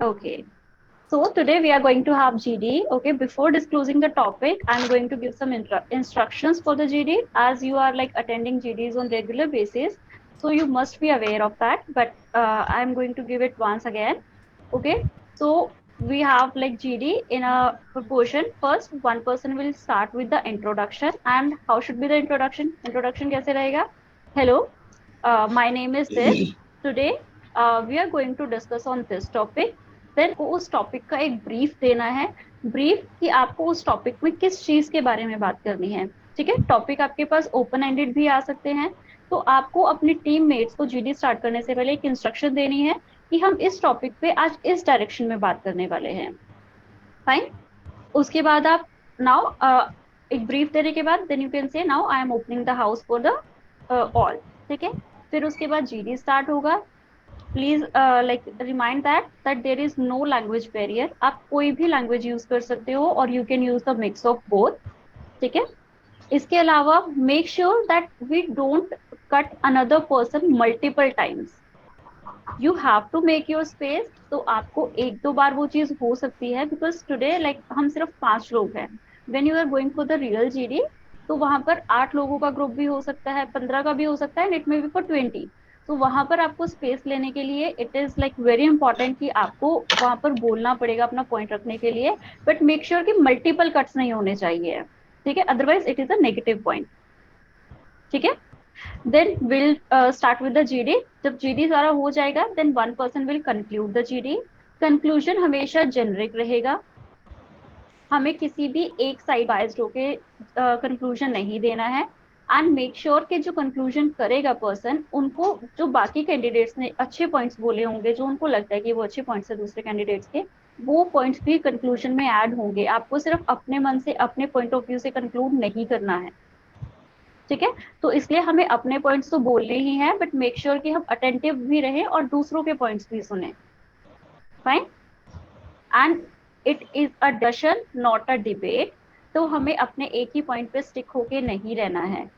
Okay. So today we are going to have GD. Okay, before disclosing the topic, I'm going to give some instructions for the GD, as you are like attending GDs on regular basis. So you must be aware of that, but I'm going to give it once again. Okay, so we have like GD in a proportion. First, one person will start with the introduction. And how should be the introduction? Introduction कैसे रहेगा? Hello, my name is this. Today, we are going to discuss on this topic. Then को उस topic का एक brief देना है, brief कि आपको उस टॉपिक में किस चीज के बारे में बात करनी है। ठीक है, टॉपिक आपके पास ओपन एंडेड भी आ सकते हैं। तो आपको अपनी टीम मेट्स को जीडी स्टार्ट करने से पहले एक इंस्ट्रक्शन देनी है कि हम इस टॉपिक पे आज इस डायरेक्शन में बात करने वाले हैं। फाइन। उसके बाद आप नाउ एक ब्रीफ देने के बाद then you can say now I am opening the house for the all. ठीक है, फिर उसके बाद जीडी स्टार्ट होगा। Please like remind that there is no language barrier. आप कोई भी लैंग्वेज यूज कर सकते हो और you can use the mix of both. ठीक है, इसके अलावा make sure that we don't cut another person multiple times. You have to make your space. तो आपको एक दो बार वो चीज हो सकती है, बिकॉज टुडे लाइक हम सिर्फ 5 लोग हैं। When you are going for the real GD, तो वहां पर 8 लोगों का ग्रुप भी हो सकता है, 15 का भी हो सकता है, and it may be for 20। तो वहां पर आपको स्पेस लेने के लिए it is like very important कि आपको वहां पर बोलना पड़ेगा अपना पॉइंट रखने के लिए, बट मेक श्योर कि मल्टीपल कट्स नहीं होने चाहिए। ठीक है, otherwise it is a negative point. ठीक है, then will start with the GD. जब जीडी सारा हो जाएगा then one person will conclude the GD. Conclusion हमेशा जेनरिक रहेगा। हमें किसी भी एक साइड बाइज्ड होके कंक्लूजन नहीं देना है। एंड मेक श्योर कि जो कंक्लूजन करेगा पर्सन, उनको जो बाकी कैंडिडेट्स ने अच्छे पॉइंट्स बोले होंगे, जो उनको लगता है कि वो अच्छे पॉइंट्स है दूसरे कैंडिडेट्स के, वो पॉइंट्स भी कंक्लूजन में ऐड होंगे। आपको सिर्फ अपने मन से अपने पॉइंट ऑफ व्यू से कंक्लूड नहीं करना है। ठीक है, तो इसलिए हमें अपने पॉइंट्स तो बोलने ही हैं, बट मेक श्योर कि हम अटेंटिव भी रहें और दूसरों के पॉइंट्स भी सुने। Fine. And it is a discussion not a debate. तो हमें अपने एक ही पॉइंट पे स्टिक होके नहीं रहना है।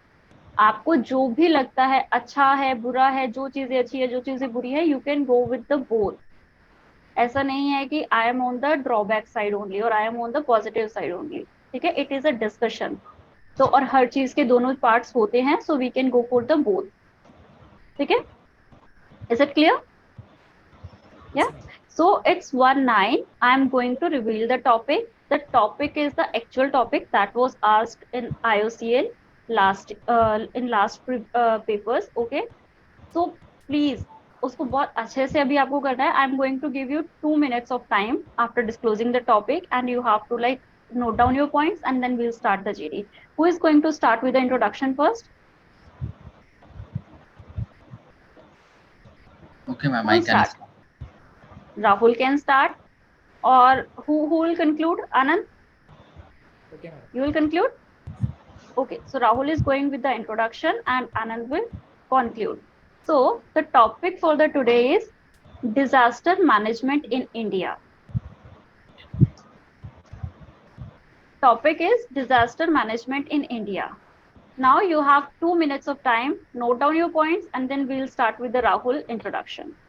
आपको जो भी लगता है अच्छा है बुरा है, जो चीजें अच्छी है जो चीजें बुरी है, you can go with the both. ऐसा नहीं है कि I am on the drawback side only और I am on the positive side only. ठीक है, इट इज अ डिस्कशन। तो और हर चीज के दोनों पार्ट्स होते हैं, so we can go for the both. ठीक है, is it clear? Yeah, so it's 1-9. I'm going to reveal the topic. The topic is the actual topic that was asked in IOCL last papers. Okay, so please उसको बहुत अच्छे से अभी आपको करना है। I'm going to give you 2 minutes of time after disclosing the topic, and you have to like note down your points, and then we'll start the GD. Who is going to start with the introduction first? Okay, ma'am, Who I will can. start? Rahul can start. Or who will conclude? Anand? Okay, ma'am. You will conclude? Okay, so Rahul is going with the introduction and Anand will conclude. So the topic for the today is disaster management in India. Topic is disaster management in India. Now you have 2 minutes of time. Note down your points and then we'll start with the Rahul introduction.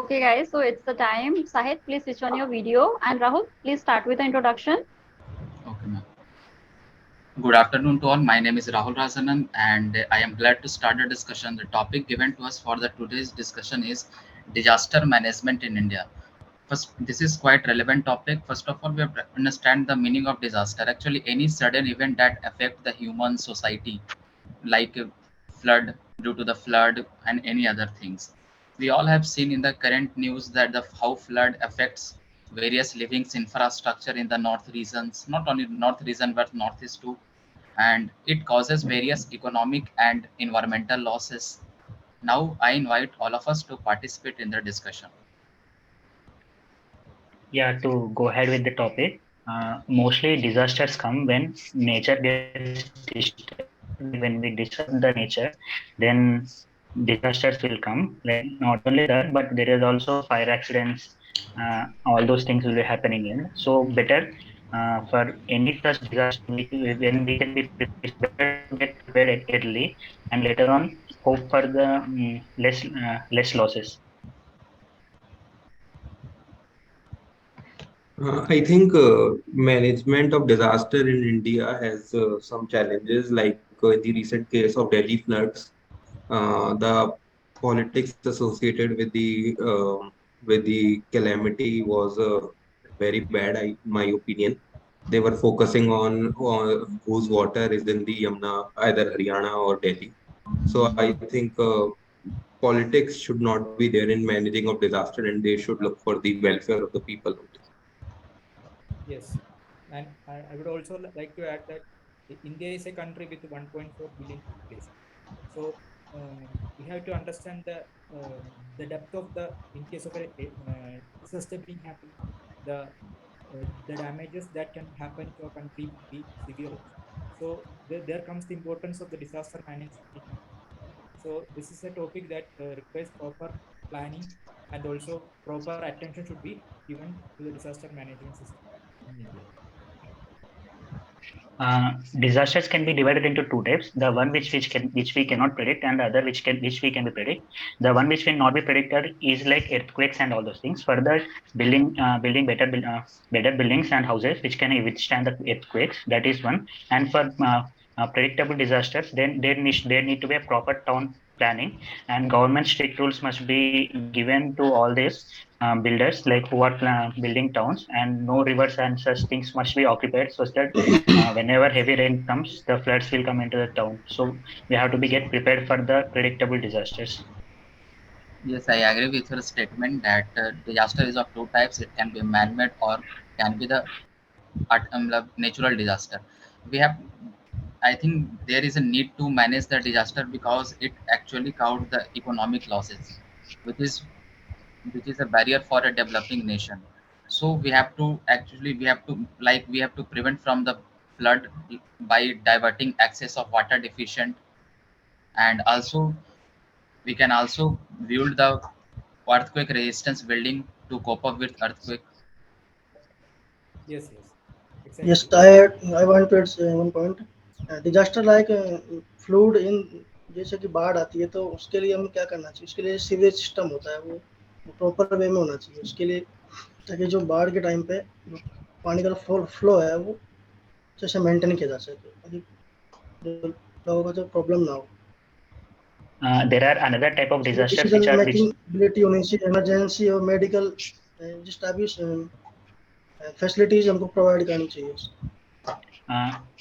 Okay, guys, so it's the time. Sahid, please switch on your video. And Rahul, please start with the introduction. Okay, ma'am. Good afternoon to all. My name is Rahul Rajanan, and I am glad to start the discussion. The topic given to us for the today's discussion is disaster management in India. First, this is quite relevant topic. First of all, we have to understand the meaning of disaster. Actually, any sudden event that affect the human society, like flood, due to the flood and any other things. We all have seen in the current news that the how flood affects various livings infrastructure in the north regions, not only north region but northeast too, and it causes various economic and environmental losses. Now I invite all of us to participate in the discussion. Yeah, to go ahead with the topic, mostly disasters come when nature gets disturbed. Like when we disturb the nature, then disasters will come. Like not only that, but there is also fire accidents. All those things will be happening in. So better for any such disaster, when we can be prepared, it's better to get prepared early and later on hope for the less losses. I think management of disaster in India has some challenges, like in the recent case of Delhi floods. The politics associated with the calamity was very bad, in my opinion. They were focusing on whose water is in the Yamuna, either Haryana or Delhi. So I think politics should not be there in managing of disaster, and they should look for the welfare of the people only. Yes, and I would also like to add that India is a country with 1.4 billion population. So we have to understand the depth of the in case of a disaster being happened, the damages that can happen to a country would be severe also. So there comes the importance of the disaster management in India. So this is a topic that requires proper planning, and also proper attention should be given to the disaster management system in India. Disasters can be divided into two types: the one which we cannot predict, and the other which we can be predict. The one which will not be predicted is like earthquakes and all those things. Further, building better buildings and houses which can withstand the earthquakes. That is one. And for predictable disasters, then there need to be a proper town planning, and government strict rules must be given to all these builders, like who are building towns, and no rivers and such things must be occupied, so that whenever heavy rain comes, the floods will come into the town. So we have to be get prepared for the predictable disasters. Yes, I agree with your statement that disaster is of two types. It can be man-made or can be the natural disaster. We have, I think there is a need to manage the disaster because it actually counts the economic losses, which is which is a barrier for a developing nation. So we have to prevent from the flood by diverting access of water deficient, and also we can also build the earthquake resistance building to cope up with earthquake. Yes, yes, Yes, exactly. I want to add one point. Disaster like fluid in जैसे कि बाढ़ आती है तो उसके लिए हमें क्या करना चाहिए, उसके लिए सीवरेज सिस्टम होता है वो प्रॉपर वे में होना चाहिए उसके लिए, ताकि जो बाढ़ के टाइम पे जो पानी का फ्लो है वो जैसे मेंटेन किया जा सके, ताकि जो लोगों का जो प्रॉब्लम ना हो. There are another type of disasters which decision are which making ability होनी चाहिए, इमरजेंसी और मेडिकल जिस टाइप की फैसिलिटीज हमको प्रोवाइड करनी चाहिए.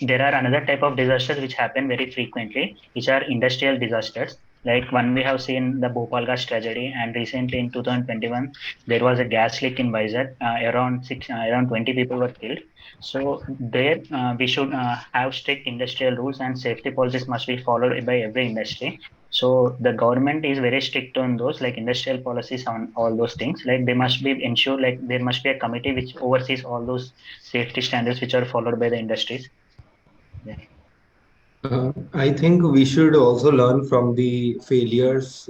there are another type of disasters which happen very frequently, which are industrial disasters. Like one we have seen the Bhopal gas tragedy, and recently in 2021 there was a gas leak in Vizag. Around 20 people were killed. So there we should have strict industrial rules, and safety policies must be followed by every industry. So the government is very strict on those, like industrial policies on all those things. Like they must be ensured, like there must be a committee which oversees all those safety standards which are followed by the industries. Yeah. I think we should also learn from the failures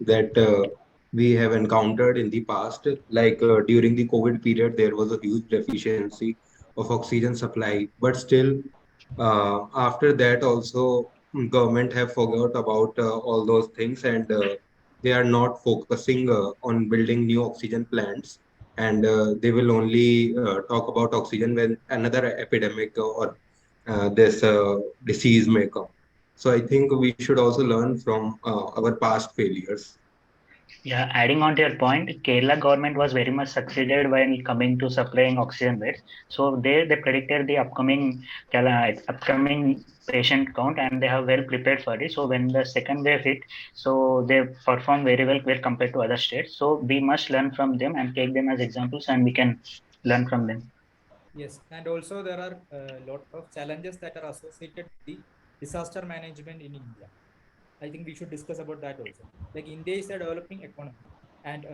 that we have encountered in the past. Like during the COVID period, there was a huge deficiency of oxygen supply, but still, after that, also government have forgot about all those things, and they are not focusing on building new oxygen plants, and they will only talk about oxygen when another epidemic or this disease may come. So I think we should also learn from our past failures. Yeah, adding on to your point, Kerala government was very much succeeded when coming to supplying oxygen beds. So they predicted the upcoming patient count, and they have well prepared for it. So when the second wave hit, so they performed very well compared to other states. So we must learn from them and take them as examples, and we can learn from them. Yes, and also there are a lot of challenges that are associated with the disaster management in India. I think we should discuss about that also. Like India is a developing economy, and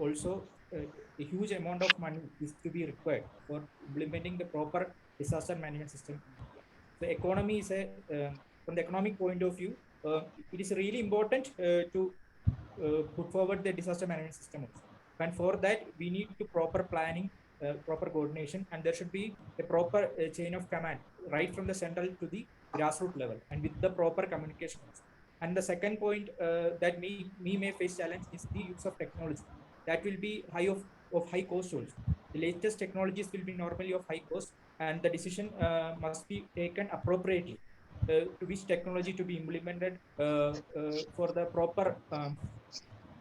also a huge amount of money is to be required for implementing the proper disaster management system in India. So economy is from the economic point of view, it is really important to put forward the disaster management system also. And for that, we need to proper planning, proper coordination, and there should be a proper chain of command right from the central to the grassroots level, and with the proper communication also. And the second point that me may face challenge is the use of technology. That will be of high cost also. The latest technologies will be normally of high cost, and the decision must be taken appropriately to which technology to be implemented for the proper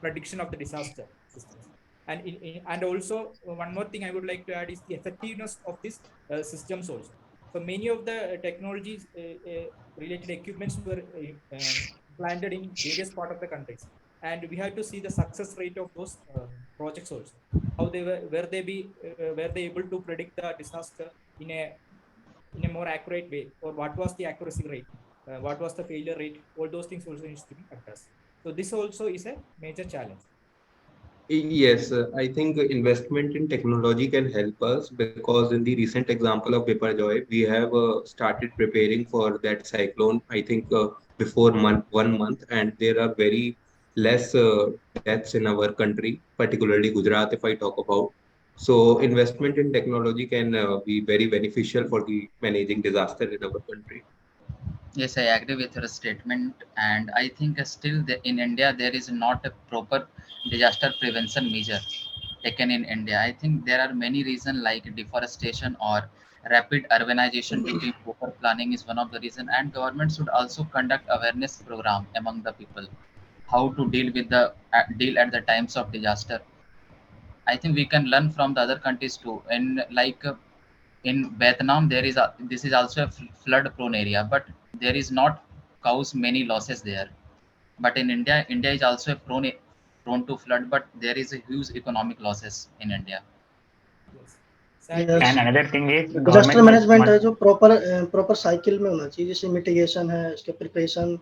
prediction of the disaster systems. And also one more thing I would like to add is the effectiveness of these systems also. So many of the technologies related equipments were planted in various part of the countries, and we have to see the success rate of those projects also. How they were they able to predict the disaster in a more accurate way, or what was the accuracy rate, what was the failure rate? All those things also needs to be addressed. So this also is a major challenge. Yes, I think investment in technology can help us, because in the recent example of Biparjoy, we have started preparing for that cyclone, I think before 1 month, and there are very less deaths in our country, particularly Gujarat, if I talk about. So investment in technology can be very beneficial for the managing disaster in our country. Yes, I agree with your statement, and I think still in India there is not a proper disaster prevention measure taken in India. I think there are many reasons like deforestation or rapid urbanization due to poor planning is one of the reason, and government should also conduct awareness program among the people how to deal with the deal at the times of disaster. I think we can learn from the other countries too. In like in Vietnam, there is this is also a flood prone area, but there is not cause many losses there. But in India, India is also prone to flood, but there is a huge economic losses in India. Yes, yes, sadly. And another thing is disaster government management है must जो proper cycle में होना चाहिए, जैसे mitigation है, इसके preparation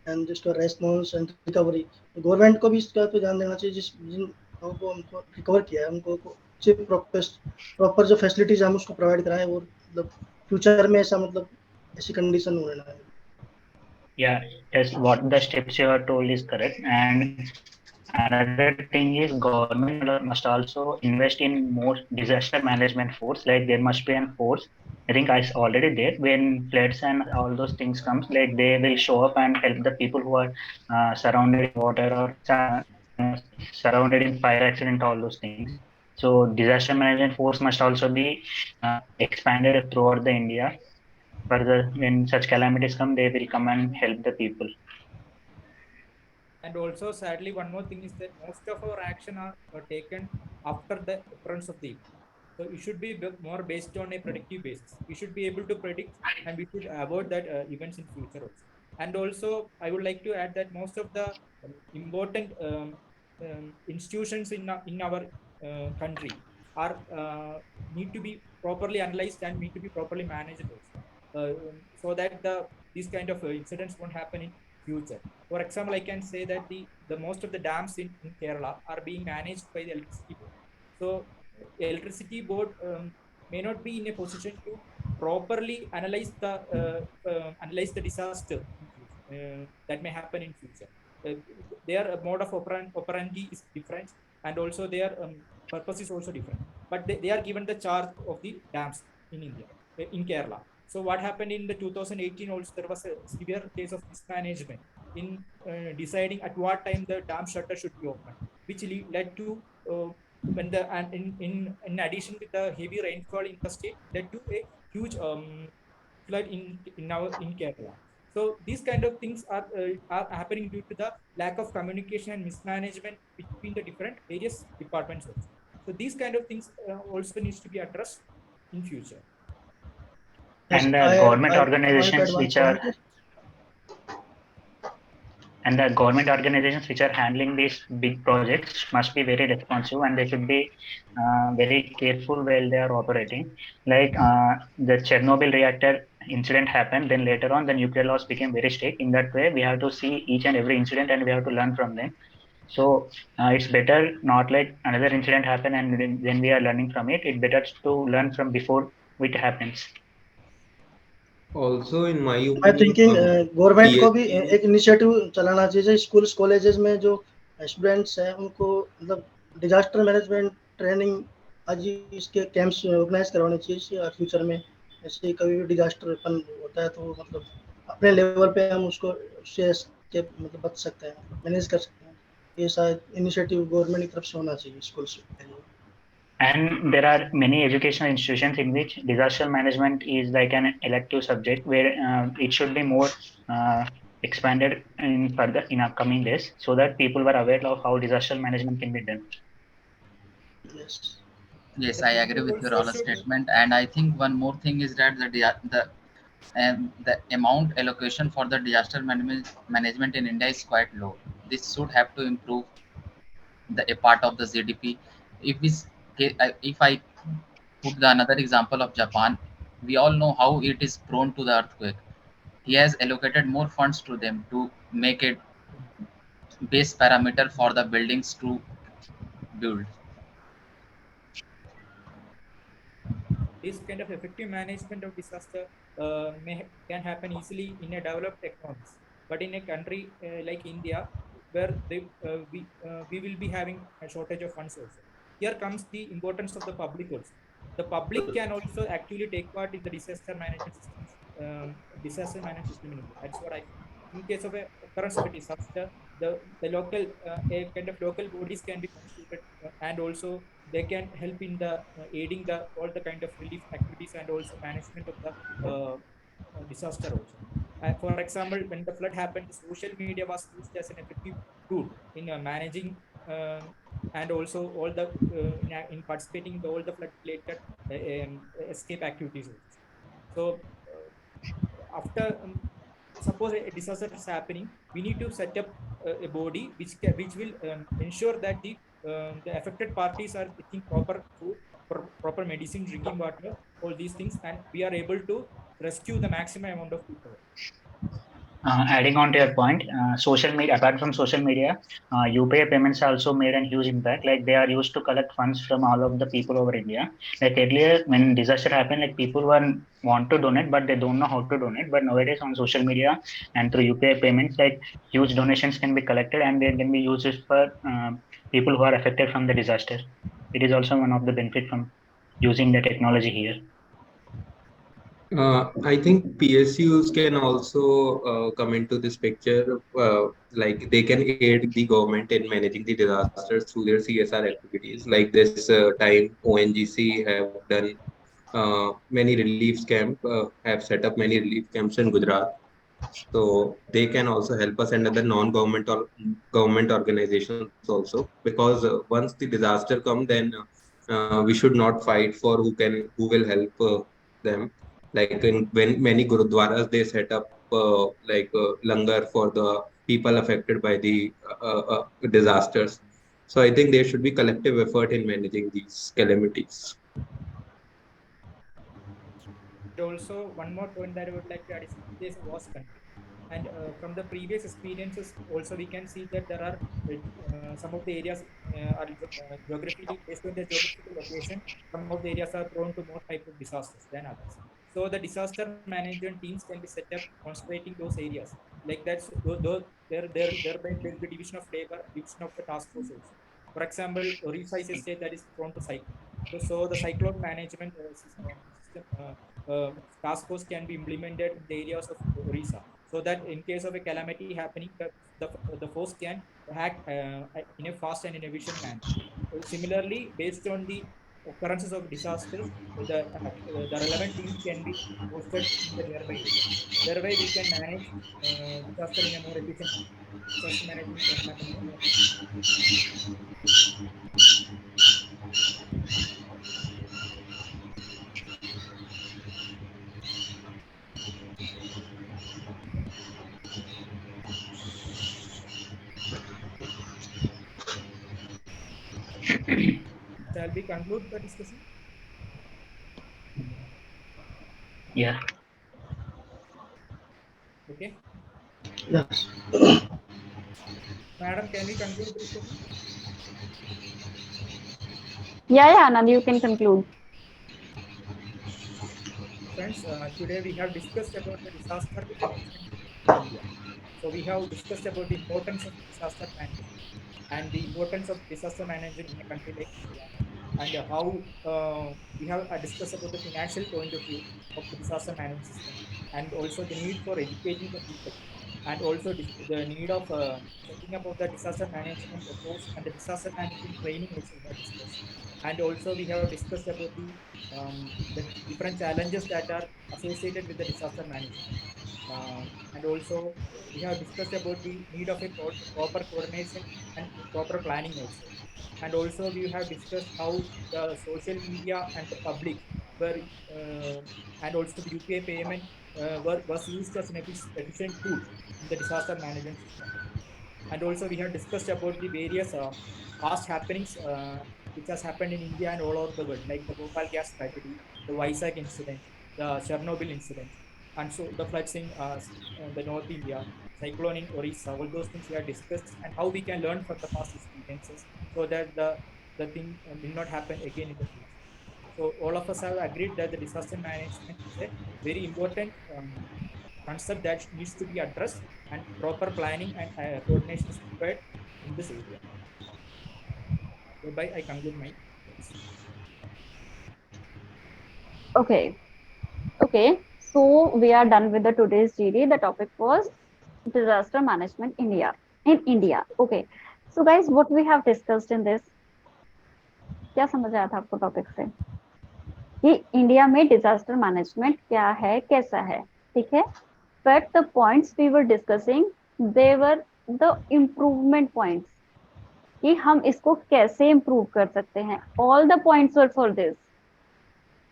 and जिसका response and recovery. Government को भी इसका तो ध्यान देना चाहिए, जिन लोगों को हमको रिकवर किया है उनको सिर्फ प्रॉपर जो फैसिलिटीज हम उसको प्रोवाइड कराएं, और मतलब फ्यूचर में ऐसा मतलब ऐसी कंडीशन होने ना. Yeah, yes, what the steps you have told is correct. And another thing is government must also invest in more disaster management force. Like there must be an force. I think I already there when floods and all those things comes. Like they will show up and help the people who are surrounded in water or surrounded in fire accident. All those things. So disaster management force must also be expanded throughout the India. Further, when such calamities come, they will come and help the people. And also, sadly, one more thing is that most of our action are taken after the occurrence of the event. So it should be more based on a predictive basis. We should be able to predict, and we should avoid that events in future also. And also, I would like to add that most of the important institutions in our country are need to be properly analyzed and need to be properly managed also, so that these kind of incidents won't happen in future. For example, I can say that the most of the dams in Kerala are being managed by the electricity board. So electricity board may not be in a position to properly analyze the disaster in future, that may happen in future. Their mode of operandi is different, and also their purpose is also different. But they are given the charge of the dams in India, in Kerala. So what happened in the 2018 also, there was a severe case of mismanagement in deciding at what time the dam shutter should be opened, which led to when the and in addition with the heavy rainfall in the state, led to a huge flood in Kerala. So these kind of things are happening due to the lack of communication and mismanagement between the different various departments also. So these kind of things also needs to be addressed in future. Yes, And I the add, government I want to add organizations one which are point. and the government organizations which are handling these big projects must be very responsive, and they should be very careful while they are operating. Like the Chernobyl reactor incident happened, then later on the nuclear laws became very strict. In that way, we have to see each and every incident and we have to learn from them. So it's better not like another incident happen and then we are learning from it. It's better to learn from before it happens. Also, in my मैं opinion, thinking government को भी PSU एक initiative चलाना चाहिए schools colleges में जो students हैं उनको मतलब डिजास्टर मैनेजमेंट ट्रेनिंग आज ही इसके कैंप्स ऑर्गेनाइज करवाने चाहिए फ्यूचर में ऐसे कभी भी डिजास्टर होता है तो मतलब अपने लेवल पे हम उसको उससे मतलब बच सकते हैं मैनेज कर सकते हैं ये शायद इनिशिएटिव गवर्नमेंट की तरफ से होना चाहिए स्कूल्स के लिए. And there are many educational institutions in which disaster management is like an elective subject where it should be more expanded in further in upcoming days so that people were aware of how disaster management can be done. Yes. Yes, The I agree people with your also all should. statement, and I think one more thing is that the amount allocation for the disaster management in India is quite low. This should have to improve a part of the GDP. If I put the another example of Japan, we all know how it is prone to the earthquake. He has allocated more funds to them to make it base parameter for the buildings to build. This kind of effective management of disaster can happen easily in a developed economies, but in a country like India, where we will be having a shortage of funds also. Here comes the importance of the public also. The public can also actually take part in the disaster management systems, disaster management system in India. That's what I feel. In case of a occurrence of a disaster, the local a kind of local bodies can be constituted, and also they can help in the aiding the all the kind of relief activities and also management of the disaster also. For example, when the flood happened, the social media was used as an effective tool in managing and also all the in participating in all the flood related escape activities also. So after suppose a disaster is happening, we need to set up a body which will ensure that the affected parties are getting proper food, proper medicine, drinking water, all these things, and we are able to rescue the maximum amount of people. Adding on to your point, social media, apart from social media, UPI payments also made a huge impact. Like they are used to collect funds from all of the people over India. Like earlier, when disaster happened, like people want to donate, but they don't know how to donate. But nowadays, on social media and through UPI payments, like huge donations can be collected and they can be used for people who are affected from the disaster. It is also one of the benefit from using the technology here. I think PSUs can also come into this picture. Like they can aid the government in managing the disasters through their CSR activities. Like this time, ONGC have done many relief camp, have set up many relief camps in Gujarat. So they can also help us and other non-government or government organizations also, because once the disaster come, then we should not fight for who will help them. Like when many gurudwaras they set up langar for the people affected by the disasters. So I think there should be collective effort in managing these calamities. And also, one more point that I would like to add is India is a vast country. And from the previous experiences, also we can see that there are some of the areas are geographically based on their geographical location. Some of the areas are prone to more type of disasters than others. So the disaster management teams can be set up concentrating those areas. Like that's thereby there will be division of labor, division of the task force also. For example, Orissa is a state that is prone to cyclone. So the cyclone management system task force can be implemented in the areas of Orissa, so that in case of a calamity happening, the force can act in a fast and in a efficient manner. Similarly, based on the occurrences of disasters, the relevant teams can be posted in the nearby area. Thereby, we can manage disaster in a more efficient manner. Disaster management can happen in a more Shall we conclude the discussion? Yeah. Okay. Yes. Madam, can we conclude the discussion? Yeah, Anand, you can conclude. Friends, today we have discussed about the disaster management in India. So we have discussed about the importance of disaster management and the importance of disaster management in a country like India, and how we have discussed about the financial point of view of the disaster management system, and also the need for educating the people, and also the need of setting up of the disaster management course and the disaster management training also we have discussed. And also we have discussed about the different challenges that are associated with the disaster management. And also we have discussed about the need of a proper coordination and proper planning also. And also we have discussed how the social media and the public were and also the UPI payment was used as an efficient tool in the disaster management system. And also we have discussed about the various past happenings which has happened in India and all over the world, like the Bhopal gas tragedy, the Vizag incident, the Chernobyl incident, and so the floods in the North India, cyclone in Orissa. All those things we have discussed, and how we can learn from the past experiences so that the thing will not happen again in the future. So all of us have agreed that the disaster management is a very important concept that needs to be addressed, and proper planning and coordination is required in this area. Thereby, I conclude my words. Okay. Okay. So we are done with the today's GD. The topic was disaster management in India. Okay. So guys, what we have discussed in this, क्या समझ आया था आपको topic से कि India में disaster management क्या है, कैसा है, ठीक है. But the points we were discussing they were the improvement points कि हम इसको कैसे इम्प्रूव कर सकते हैं. All the points were for this.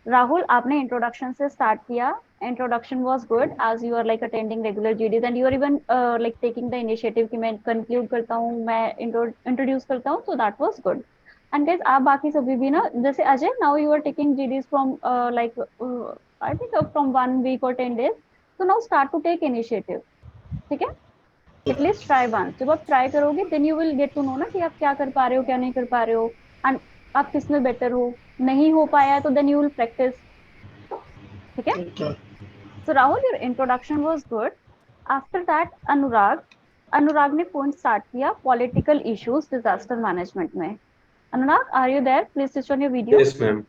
Rahul, आपने इंट्रोडक्शन से स्टार्ट किया. Introduction was good as you are like attending regular GDs and you are even like taking the initiative कि मैं कंक्लूड करता हूँ, मैं इंट्रोड्यूस करता हूँ. So that was good. And guys, आप बाकी सभी भी ना, जैसे Ajay, now you are taking GDs from like I think from 1 week और 10 days. So now start to take initiative. ठीक है, एटलीस्ट ट्राई वन. जब आप ट्राई करोगे then you will get to know ना कि आप क्या कर पा रहे हो, क्या नहीं कर पा रहे हो, एंड आप किस में बेटर हो. नहीं हो पाया तो देन यू विल प्रैक्टिस. ठीक है. So Rahul, your introduction was good. After that Anurag ने पॉइंट स्टार्ट किया पॉलिटिकल इश्यूज डिजास्टर मैनेजमेंट में. Anurag, are you there? Please switch on your video. Yes ma'am.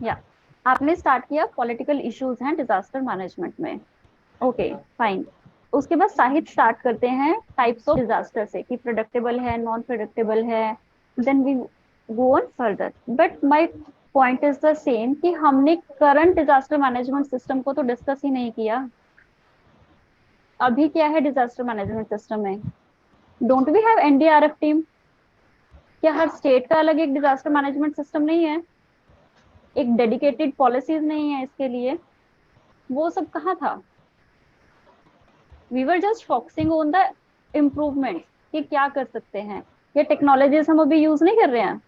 Yeah, आपने स्टार्ट किया पॉलिटिकल इश्यूज हैं disaster management में. Okay, fine. उसके बाद साहित्य स्टार्ट करते हैं टाइप्स ऑफ डिजास्टर से कि प्रेडिक्टेबल है, नॉन प्रेडिक्टेबल है. Then we go on further. But my point is the same कि हमने करंट डिजास्टर मैनेजमेंट सिस्टम को तो डिस्कस ही नहीं किया. अभी क्या है डिजास्टर मैनेजमेंट सिस्टम में? Don't we have NDRF team? क्या हर स्टेट का अलग एक डिजास्टर मैनेजमेंट सिस्टम नहीं है? एक डेडिकेटेड पॉलिसीज नहीं है इसके लिए? वो सब कहाँ था? We were just focusing on the improvement कि क्या कर सकते हैं. ये टेक्नोलॉजीज हम अभी यूज नहीं कर रहे हैं.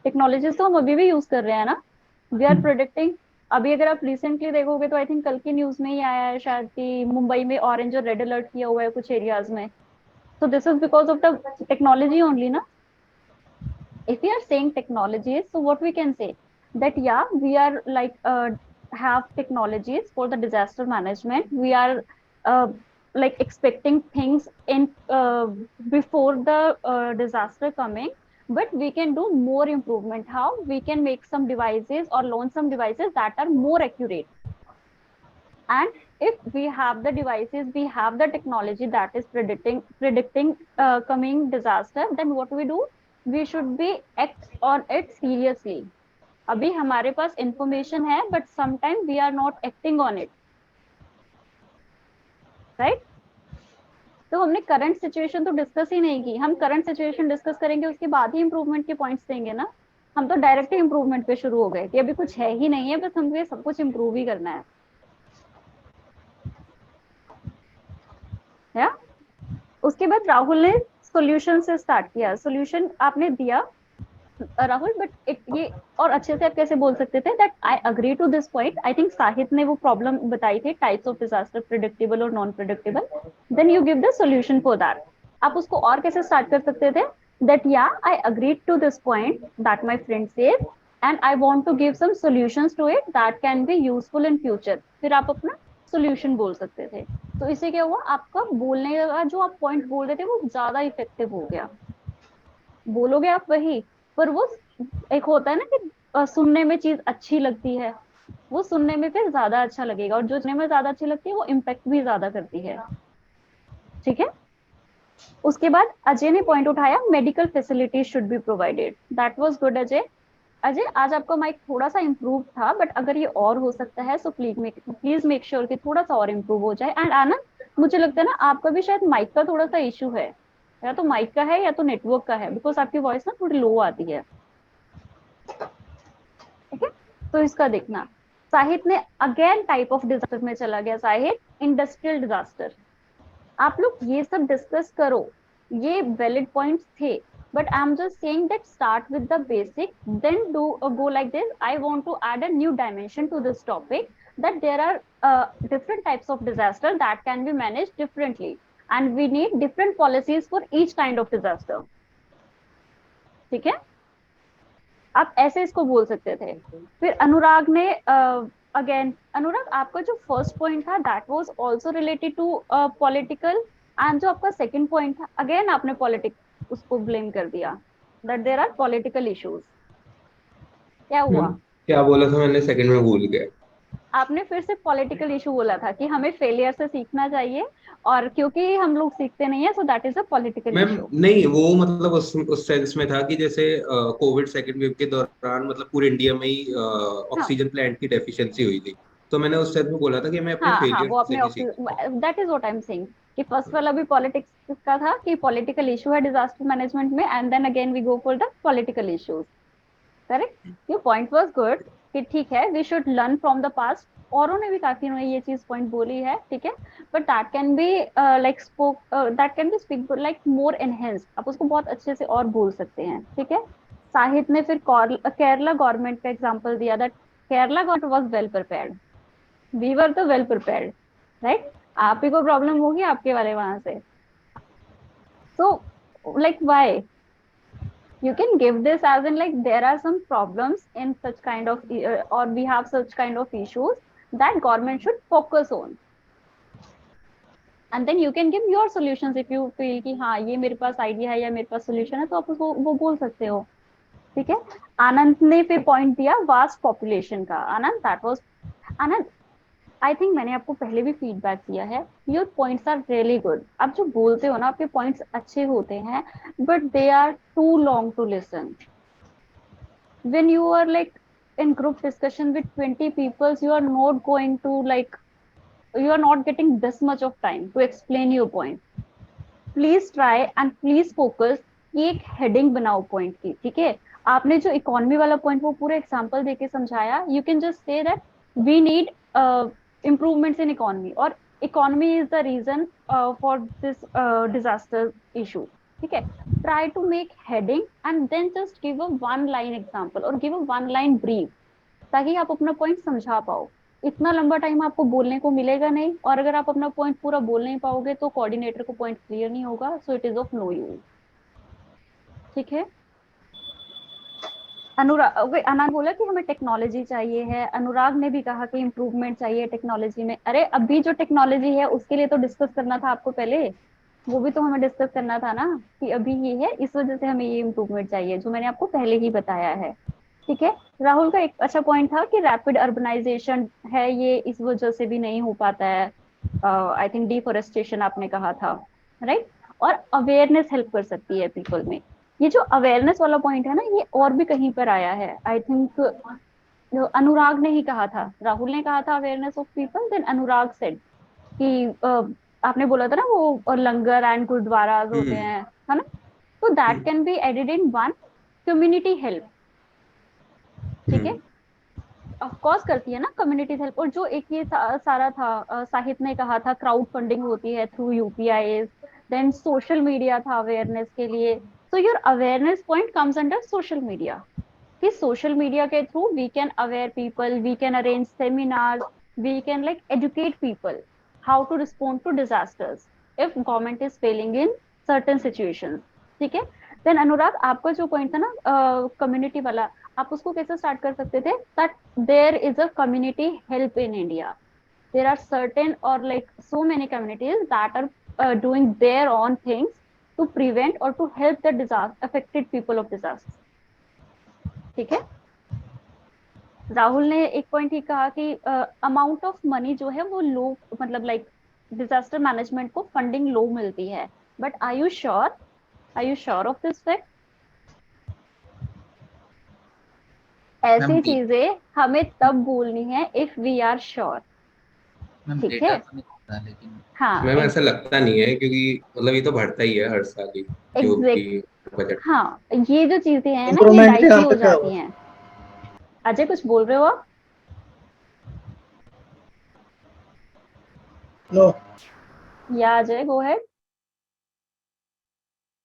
टेक्नोलॉजीज तो हम अभी भी यूज कर रहे हैं ना. We are predicting. अभी अगर आप रिसेंटली देखोगे तो आई थिंक कल की न्यूज में ही आया है शायद कि मुंबई में ऑरेंज और रेड अलर्ट किया हुआ है कुछ एरियाज में. So this is because of the technology only, na? If we are saying technologies, so what we can say that yeah, we are like have technologies for the disaster management. We are like expecting things in before the disaster coming, but we can do more improvement. How? We can make some devices or launch some devices that are more accurate. And if we have the devices, we have the technology that is predicting coming disaster, then what we do? We should be act on it seriously. अभी हमारे पास information है, but sometime we are not acting on it, right? तो हमने current situation तो discuss ही नहीं की. हम करंट सिचुएशन डिस्कस करेंगे, उसके बाद ही इंप्रूवमेंट के पॉइंट्स देंगे ना. हम तो डायरेक्ट ही इंप्रूवमेंट पे शुरू हो गए कि अभी कुछ है ही नहीं है, बस हमें सब कुछ इंप्रूव ही करना है. या उसके बाद राहुल ने सॉल्यूशन से स्टार्ट किया. सॉल्यूशन आपने दिया राहुल, बट ये और अच्छे से आप कैसे बोल सकते थे that I agree to this point. I think Sahit ने वो प्रॉब्लम बताई थी, टाइप्स ऑफ डिजास्टर, प्रेडिक्टेबल और non predictable. Then you give the solution for that. आप उसको और कैसे स्टार्ट कर सकते थे दैट या I agree to this point that my friend said and I want to give some solutions to it that can be useful in future. फिर आप अपना सॉल्यूशन बोल सकते थे. तो इससे क्या हुआ, आपका बोलने का जो आप पॉइंट बोल रहे थे वो ज्यादा इफेक्टिव हो गया. बोलोगे आप वही, पर वो एक होता है ना कि सुनने में चीज अच्छी लगती है, वो सुनने में फिर ज्यादा अच्छा लगेगा, और जो सुनने में ज्यादा अच्छी लगती है वो इम्पैक्ट भी ज्यादा करती है. ठीक है. उसके बाद अजय ने पॉइंट उठाया medical facilities should be provided. That was good Ajay. Ajay आज आपका माइक थोड़ा सा इम्प्रूव था, बट अगर ये और हो सकता है सो प्लीज मेक श्योर कि थोड़ा सा और इम्प्रूव हो जाए. एंड आनंद, मुझे लगता है ना आपका भी शायद माइक का थोड़ा सा इशू है, या तो माइक का है या तो नेटवर्क का है, बिकॉज आपकी वॉइस ना थोड़ी लो आती है. ठीक है, तो इसका देखना. साहित ने अगेन टाइप ऑफ डिजास्टर में चला गया. साहित, इंडस्ट्रियल डिजास्टर. आप लोग ये सब डिस्कस करो, ये वैलिड पॉइंट्स थे, but I'm just saying that start with the basic, then do go like this. I want to add a new dimension to this topic, that there are different types of disaster that can be managed differently, and we need different policies for each kind of disaster. ठीक है, आप ऐसे इसको बोल सकते थे. फिर अनुराग ने अगेन, अनुराग आपका जो फर्स्ट पॉइंट था that was also related to political, and जो आपका सेकंड पॉइंट था अगेन आपने पॉलिटिक्स उसको ब्लेम कर दिया, that there are political issues. क्या हुआ? क्या बोला था मैंने, सेकंड में भूल गया. आपने फिर से पॉलिटिकल इशू बोला था कि हमें फेलियर से सीखना चाहिए, और क्योंकि हम लोग सीखते नहीं है, so that is a political issue. नहीं, वो मतलब उस सेंस में था कि जैसे कोविड सेकंड वेव के दौरान मतलब पूरे इंडिया में ही ऑक्सीजन प्लांट की डेफिशिएंसी हुई थी, तो मैंने उस सेंस में बोला था कि मैं अपने फेलियर वो अपने, that is what I am saying कि फर्स्ट वाला भी पॉलिटिक्स का था कि पॉलिटिकल इशू है डिजास्टर मैनेजमेंट में, and then again we go for the political issues. Correct. Your point was good कि ठीक है we should learn from the past. औरों ने भी काफी ये चीज पॉइंट बोली है, ठीक है, but that can be like that can B speak like more enhanced. आप उसको बहुत अच्छे से और बोल सकते हैं. ठीक है. साहित ने फिर केरला गवर्नमेंट का एग्जांपल दिया, that Kerala government was well prepared. We were तो वेल प्रिपेयर्ड, राइट? आप ही को प्रॉब्लम होगी आपके वाले वहां से. So like why? You can give this as in like there are some problems in such kind of or we have such kind of issues that government should focus on, and then you can give your solutions if you feel कि हाँ ये मेरे पास idea है या मेरे पास solution है, तो आप उसको वो बोल सकते हो. ठीक है. आनंद ने फिर पॉइंट दिया वास्ट पॉपुलेशन का. Anand, that was Anand, I think मैंने आपको पहले भी फीडबैक दिया है. Your points are really good. आप जो बोलते हो ना आपके पॉइंट्स अच्छे होते हैं, but they are too long to listen. When you are like in group discussion with 20 people, you are not going to like, you are not getting this much of time to explain your point. Please try and please focus कि एक heading बनाओ point की. ठीक है. आपने जो economy वाला point वो पूरा एग्जांपल देके समझाया. You can just say that we need improvements in economy, or economy is the reason for this disaster issue. ठीक है. Try to make heading and then just give a one line example or give a one line brief, ताकि आप अपना point समझा पाओ. इतना लंबा time आपको बोलने को मिलेगा नहीं, और अगर आप अपना पॉइंट पूरा बोल नहीं पाओगे तो कोऑर्डिनेटर को पॉइंट क्लियर नहीं होगा, so it is of no use. ठीक है. अनुराग, अनाज बोला कि हमें टेक्नोलॉजी चाहिए है. अनुराग ने भी कहा कि इम्प्रूवमेंट चाहिए टेक्नोलॉजी में. अरे अभी जो टेक्नोलॉजी है उसके लिए तो डिस्कस करना था आपको पहले. वो भी तो हमें डिस्कस करना था ना कि अभी ये है, इस वजह से हमें ये इम्प्रूवमेंट चाहिए, जो मैंने आपको पहले ही बताया है। ठीक है। राहुल का एक अच्छा पॉइंट था कि रैपिड अर्बनाइजेशन है, ये इस वजह से भी नहीं हो पाता है। आई थिंक डिफोरेस्टेशन आपने कहा था, राइट। और अवेयरनेस हेल्प कर सकती है पीपल में। ये जो अवेयरनेस वाला पॉइंट है ना, ये और भी कहीं पर आया है, आई थिंक अनुराग ने ही कहा था, राहुल ने कहा था awareness of people, then Anurag said कि आपने बोला था ना वो लंगर एंड गुरुद्वाराज होते हम्म हैं, है ना। तो that hmm can be added in one, community help. ठीक है। हम्म ऑफ कोर्स करती है ना कम्युनिटी हेल्प। और जो एक ये सारा था, साहित्य ने कहा था क्राउड फंडिंग होती है through UPI, then social media था अवेयरनेस के लिए। So your awareness point comes under social media, कि सोशल मीडिया के through we can aware people, we can arrange seminars, we can like educate people how to respond to disasters if government is failing in certain situations. ठीक है। Then अनुराग, आपका जो point था ना community वाला, आप उसको कैसे स्टार्ट कर सकते थे, that there is a community help in India. There are certain और like so many communities that are doing their own things to prevent और to help the disaster affected people of disaster. ठीक है। राहुल ने एक point ही कहा कि amount of money जो है वो लो, मतलब लाइक डिजास्टर मैनेजमेंट को फंडिंग लो मिलती है। But are you sure of this fact? Ma'am ऐसी चीजें हमें तब बोलनी है if we are sure. Ma'am ठीक डेटा है। तो नहीं होता है, लेकिन हाँ मैम ऐसा लगता नहीं है, क्योंकि मतलब ये तो बढ़ता ही है हर साल ही, जो भी एग्जैक्ट। बजट। हाँ, ये जो चीजें हैं ना, ये इम्प्रूवमेंट डाइसी यहाँ हो पे क्या जाती हुआ? हैं। अजय कुछ बोल रहे हो आप? नो। या अजय गो है।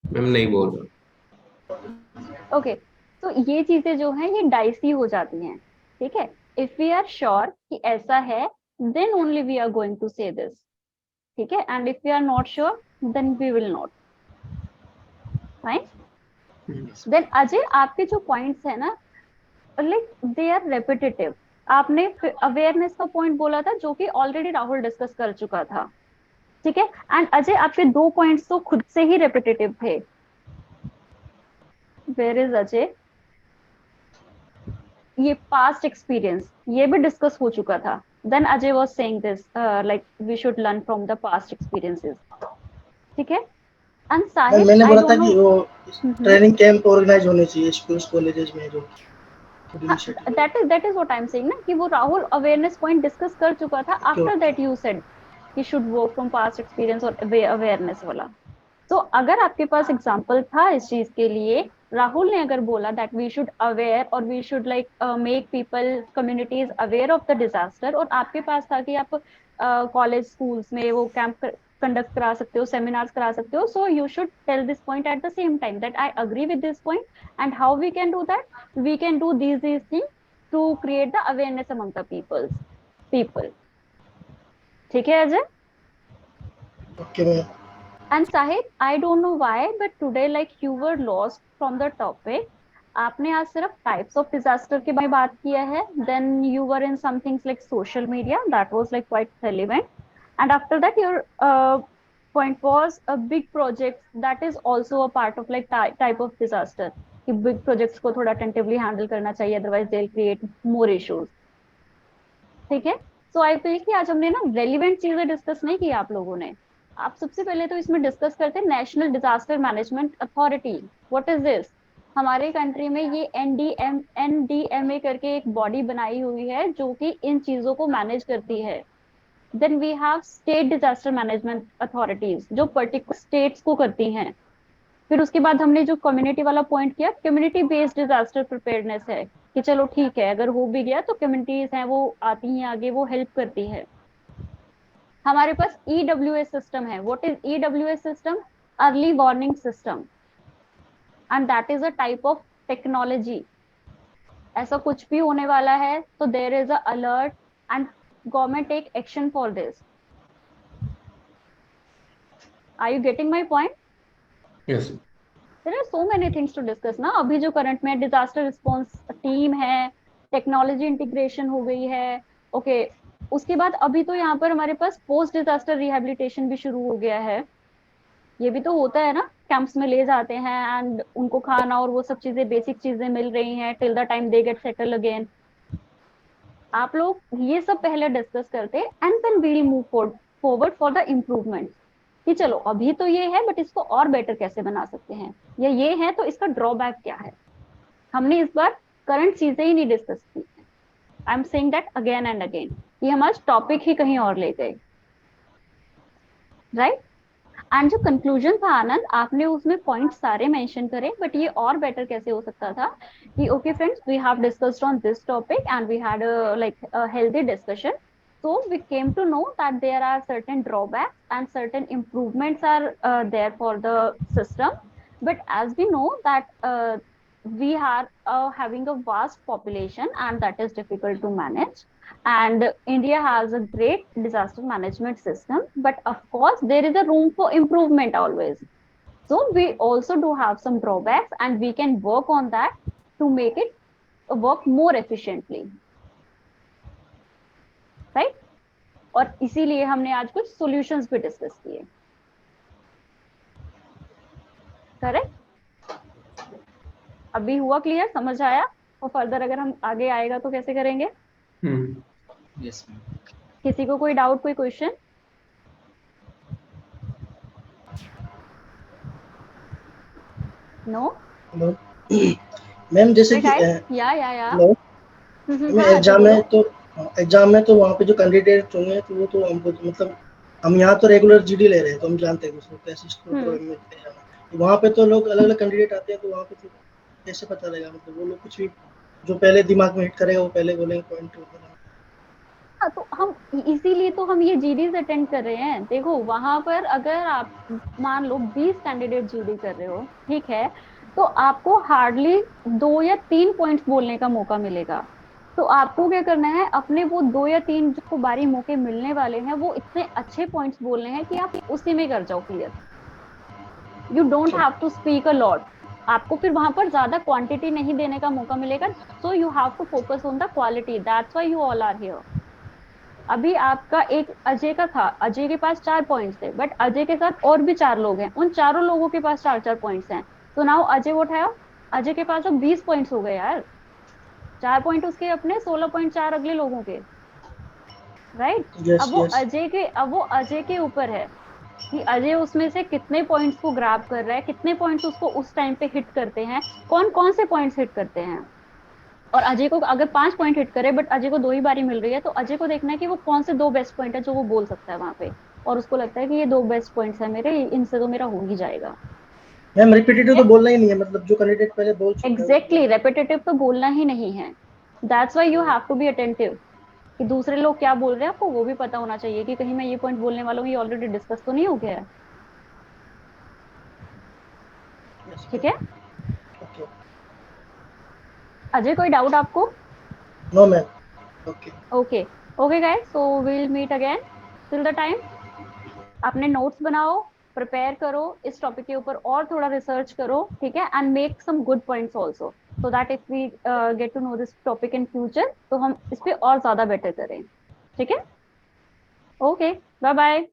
मैम नहीं बोल रहा। ओके। तो ये चीजें जो हैं ये डाइसी हो जाती हैं। ठीक है। इफ वी आर श्योर कि ऐसा है, then only we are going to say this. ठीक है। And if we are not sure, then we will not. Fine. yes, देन अजय, आपके जो पॉइंट्स है ना, लाइक दे आर रेपिटेटिव। आपने अवेयरनेस का पॉइंट बोला था जो कि ऑलरेडी राहुल डिस्कस कर चुका था। ठीक है। एंड अजय, आपके दो पॉइंट्स तो खुद से ही रेपिटेटिव थे। Where is Ajay? ये पास्ट एक्सपीरियंस ये भी डिस्कस हो चुका था। Then Ajay was saying this like we should learn from the past experiences. ठीक है। एंड मैम साहिब, मैंने आई बोला था डोंट नो। कि वो ट्रेनिंग कैंप ऑर्गेनाइज होने चाहिए स्कूल्स कॉलेजेस में, जो खुद हाँ, इनिशिएटिव है। That is what I am saying ना, कि वो राहुल अवेयरनेस पॉइंट डिस्कस कर चुका था। Okay after okay. That you said कि should work from past experience और अवेयरनेस वाला। तो अगर आपके पास एग्जांपल था इस चीज के लिए, राहुल ने अगर बोला दैट वी शुड अवेयर और we should like make people communities aware of the disaster, और आपके पास था कि आप कॉलेज स्कूल्स में वो कैंप कंडक्ट करा सकते हो, सेमिनार्स करा सकते हो, so you should tell this point at the same time that I agree with this point, and how we can do that, we can do these things to create the awareness among the people. ठीक है Ajay? Okay ma'am. And Sahib, I don't know why, but today like you were lost from the topic. आपने आज सिर्फ types of disaster के बारे में बात किया है, then you were in some things like social media, that was like quite relevant, and after that your point was a big project that is also a part of like type of disaster, कि big projects को थोड़ा attentively handle करना चाहिए, otherwise they'll create more issues. ठीक है। सो I feel कि आज हमने ना रेलिवेंट चीजें डिस्कस नहीं की आप लोगों ने। आप सबसे पहले तो इसमें डिस्कस करते हैं national disaster management authority. What is this? हमारे कंट्री में ये एनडीएमए करके एक बॉडी बनाई हुई है जो कि इन चीजों को मैनेज करती है। Then we have state disaster management authorities जो पर्टिकुलर स्टेट्स को करती हैं। फिर उसके बाद हमने जो कम्युनिटी वाला पॉइंट किया, कम्युनिटी बेस्ड डिजास्टर प्रिपेयरनेस है, कि चलो ठीक है अगर हो भी गया तो कम्युनिटीज हैं वो आती हैं आगे, वो हेल्प करती है। हमारे पास ईडब्ल्यूएस सिस्टम है। What is EWS system? Early warning system, and that is a type of technology. ऐसा कुछ भी होने वाला है तो there is a alert and government take action for this. Are you getting my point? Yes. There are so many things to discuss ना। अभी जो करंट में डिजास्टर रिस्पॉन्स टीम है, टेक्नोलॉजी इंटीग्रेशन हो गई है। ओके। उसके बाद अभी तो यहाँ पर हमारे पास पोस्ट डिजास्टर रिहेबिलिटेशन भी शुरू हो गया है। ये भी तो होता है ना, कैंप्स में ले जाते हैं एंड उनको खाना और वो सब चीजें, बेसिक चीजें मिल रही हैं till the time they get settle again. आप लोग ये सब पहले डिस्कस करते and then we'll move forward for the improvement, कि चलो अभी तो ये है बट इसको और बेटर कैसे बना सकते हैं, या ये है तो इसका ड्रॉबैक क्या है। हमने इस बार करंट चीजें ही नहीं डिस्कस की। आई am saying that again and again, ये हमारा टॉपिक ही कहीं और ले गए, राइट। एंड जो कंक्लूजन था आनंद, आपने उसमें पॉइंट सारे मेंशन करे, बट ये और बेटर कैसे हो सकता था कि okay friends, we have discussed on this topic and we had like a healthy discussion, so we came to know that there are certain drawbacks and certain improvements are there for the system, but as we know that we are having a vast population and that is difficult to manage, and India has a great disaster management system, but of course there is a room for improvement always. So we also do have some drawbacks and we can work on that to make it work more efficiently, right? और इसीलिए हमने आज कुछ solutions भी discuss किए, correct. अभी हुआ clear, समझ आया? और फर्दर अगर हम आगे आएगा तो कैसे करेंगे? Yes ma'am. किसी को कोई डाउट, कोई क्वेश्चन? नो मैम जैसे कि या हेलो एग्जाम में तो वहाँ पे जो कैंडिडेट चुने तो वो तो हमको मतलब हम यहाँ तो रेगुलर जीडी ले रहे हैं तो हम जानते हैं उसको कैसे तो वहाँ पे तो लोग अलग अलग कैंडिडेट आते हैं, तो वहाँ पे तो कैसे पता लगेगा? मतलब वो लोग कुछ भी जो पहले दिमाग में हिट करेगा वो पहले बोलेंगे पॉइंट। तो हम इसीलिए तो हम ये जीडीज अटेंड कर रहे हैं। देखो वहां पर अगर आप मान लो 20 कैंडिडेट जीडी कर रहे हो, ठीक है, तो आपको हार्डली 2 या 3 पॉइंट्स बोलने का मौका मिलेगा। तो आपको क्या करना है, अपने वो 2 या 3 जो बारी मौके मिलने वाले हैं वो इतने अच्छे पॉइंट्स बोलने हैं कि आप उसी में कर जाओ clear. You don't have to speak a lot. आपको फिर वहां पर ज्यादा क्वांटिटी नहीं देने का मौका मिलेगा, so you have to focus on the quality, that's why you all are here. अभी आपका एक अजय का था, अजय के पास 4 पॉइंट्स थे, बट अजय के साथ और भी 4 लोग हैं, उन चारों लोगों के पास 4-4 पॉइंट्स हैं। तो नाउ अजय वो उठाया, अजय के पास अब 20 पॉइंट्स हो गए यार। 4 पॉइंट उसके अपने, 16.4 अगले लोगों के, राइट। अब वो अजय के ऊपर है कि अजय उसमें से कितने पॉइंट्स को ग्रैब कर रहा है, कितने पॉइंट्स उसको उस टाइम पे हिट करते हैं, कौन कौन से पॉइंट्स हिट करते हैं। और अजय को अगर 5 पॉइंट हिट करे बट अजय को 2 ही बारी मिल रही है, तो अजय को देखना है कि वो कौन से 2 बेस्ट पॉइंट है जो वो बोल सकता है वहां पे, और उसको लगता है कि ये 2 बेस्ट पॉइंट्स है मेरे, इनसे तो मेरा हो ही जाएगा। मैम रिपीटेटिव तो बोलना ही नहीं है, मतलब जो कैंडिडेट पहले बोल चुका है एग्जैक्टली, रेपिटेटिव तो बोलना ही नहीं है। That's why you have to be attentive कि दूसरे लोग क्या बोल रहे हैं, आपको वो भी पता होना चाहिए कि कहीं मैं ये पॉइंट बोलने वाला हूँ, ये ऑलरेडी डिस्कस तो नहीं हो गया है। ठीक है अजय, कोई डाउट आपको? No ma'am. Okay guys, so we will meet again. Till the time अपने नोट्स बनाओ, प्रिपेयर करो, इस टॉपिक के ऊपर और थोड़ा रिसर्च करो, ठीक है, and make some good points also, so that if we get to know this topic in future तो हम इस पे और ज्यादा बेटर करें। ठीक है, ओके, बाय बाय।